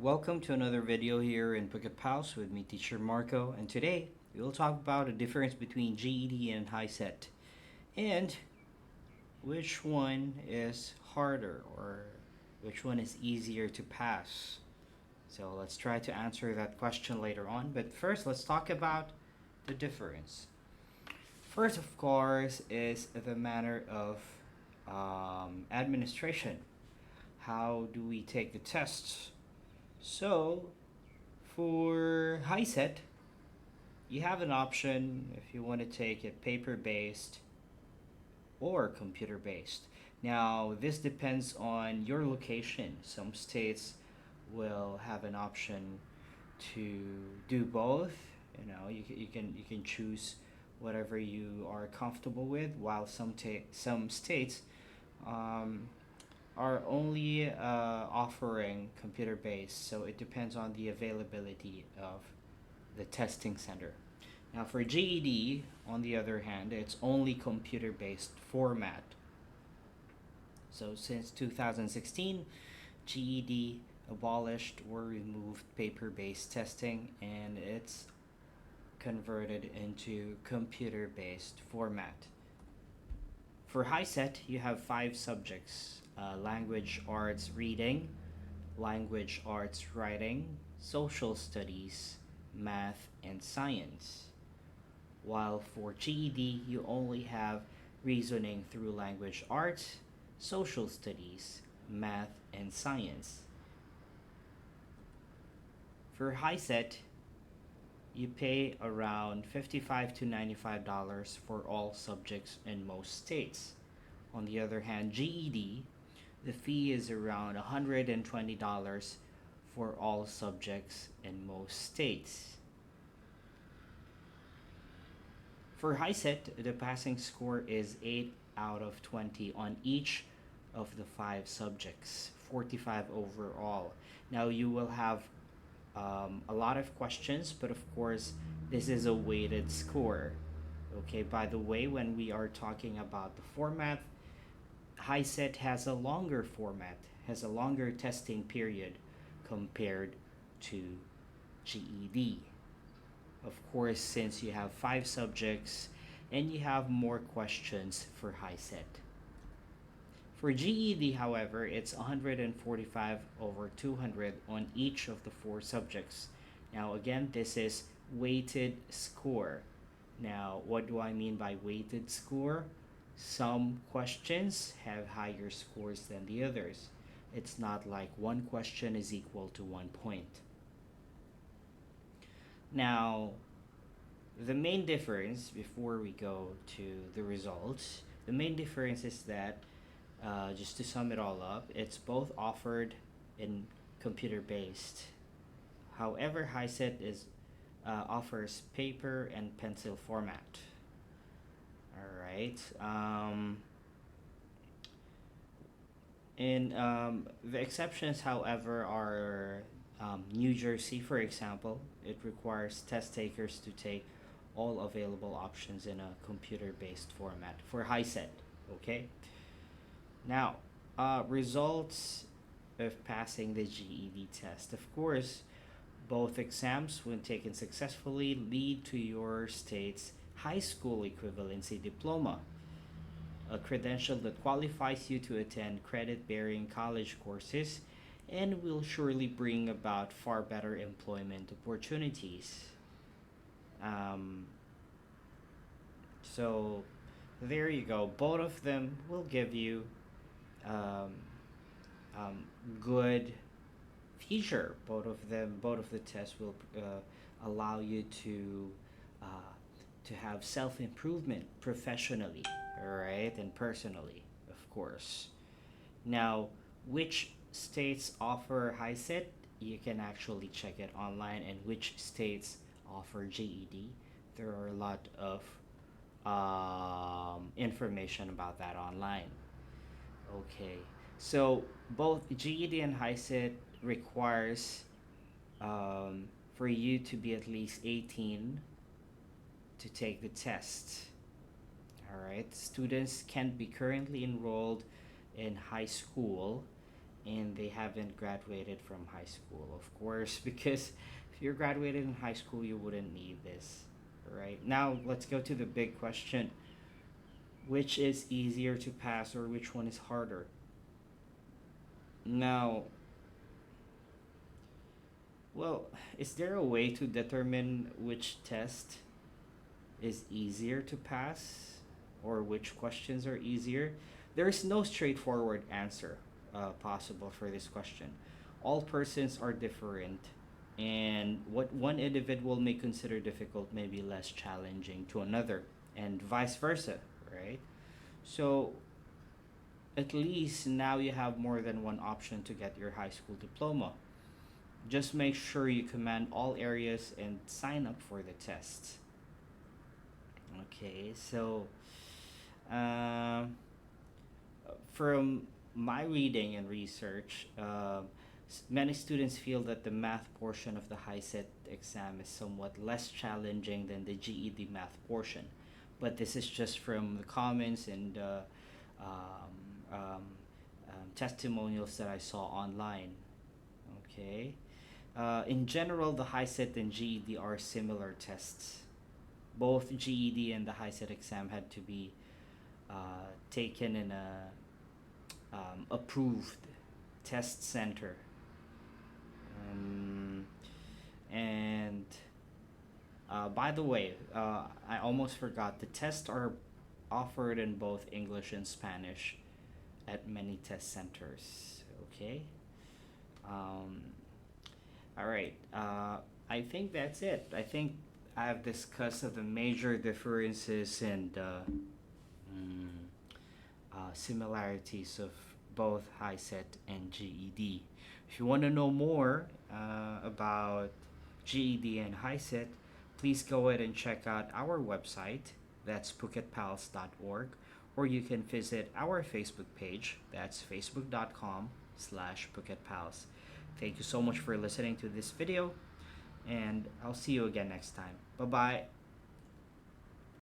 Welcome to another video here in Pocket Pals with me, Teacher Marco, and today we will talk about the difference between GED and HiSET and which one is harder or which one is easier to pass. So let's try to answer that question later on, but first let's talk about the difference. First, of course, is the manner of administration. How do we take the tests? So, for HiSET, you have an option if you want to take it paper-based or computer-based. Now, this depends on your location. Some states will have an option to do both. You can choose whatever you are comfortable with, while some states um, are only offering computer based, so it depends on the availability of the testing center. Now, for GED, on the other hand, it's only computer based format. So, since 2016, GED abolished or removed paper based testing and it's converted into computer based format. For HiSET, you have 5 subjects: language arts reading, language arts writing, social studies, math, and science. While for GED, you only have reasoning through language arts, social studies, math, and science. For HiSET, you pay around $55 to $95 for all subjects in most states. On the other hand, GED, the fee is around $120 for all subjects in most states. For HiSET, the passing score is 8 out of 20 on each of the 5 subjects, 45 overall. Now you will have a lot of questions, but of course, this is a weighted score. Okay, by the way, when we are talking about the format, HiSET has a longer format, has a longer testing period compared to GED. Of course, since you have 5 subjects and you have more questions for HiSET. For GED, however, it's 145 over 200 on each of the 4 subjects. Now, again, this is weighted score. Now, what do I mean by weighted score? Some questions have higher scores than the others. It's not like one question is equal to 1 point. Now, the main difference, before we go to the results, the main difference is that just to sum it all up, it's both offered in computer-based. However, HiSET offers paper and pencil format. All right. The exceptions, however, are New Jersey, for example. It requires test takers to take all available options in a computer-based format for HiSET. Okay. Now, results of passing the GED test. Of course, both exams, when taken successfully, lead to your state's high school equivalency diploma, a credential that qualifies you to attend credit-bearing college courses and will surely bring about far better employment opportunities. So, there you go. Both of them will give you um, good future. Both of the tests will allow you uh, to have self improvement professionally, all right, and personally, of course. Now, which states offer HiSET? You can actually check it online, and which states offer GED. There are a lot of information about that online. Okay, so both GED and HiSET requires for you to be at least 18 to take the test. All right, students can be currently enrolled in high school and they haven't graduated from high school, of course, because if you're graduated in high school, you wouldn't need this. Right now, let's go to the big question: which is easier to pass, or which one is harder? Now, well, is there a way to determine which test is easier to pass, or which questions are easier? There is no straightforward answer possible for this question. All persons are different, and what one individual may consider difficult may be less challenging to another, and vice versa, right? So, at least now you have more than one option to get your high school diploma. Just make sure you command all areas and sign up for the tests. Okay, so um, from my reading and research, many students feel that the math portion of the HiSET exam is somewhat less challenging than the GED math portion. But this is just from the comments and um, um, testimonials that I saw online. Okay. In general, the HiSET and GED are similar tests. Both GED and the HiSET exam had to be taken in a approved test center. Um, and by the way, I almost forgot, the tests are offered in both English and Spanish at many test centers. Okay. Um, all right. I think that's it. I think I've discussed the major differences and mm, similarities of both HiSET and GED. If you want to know more about GED and HiSET, please go ahead and check out our website. That's PhuketPals.org, or you can visit our Facebook page. That's facebook.com/PhuketPals. Thank you so much for listening to this video, and I'll see you again next time. Bye bye.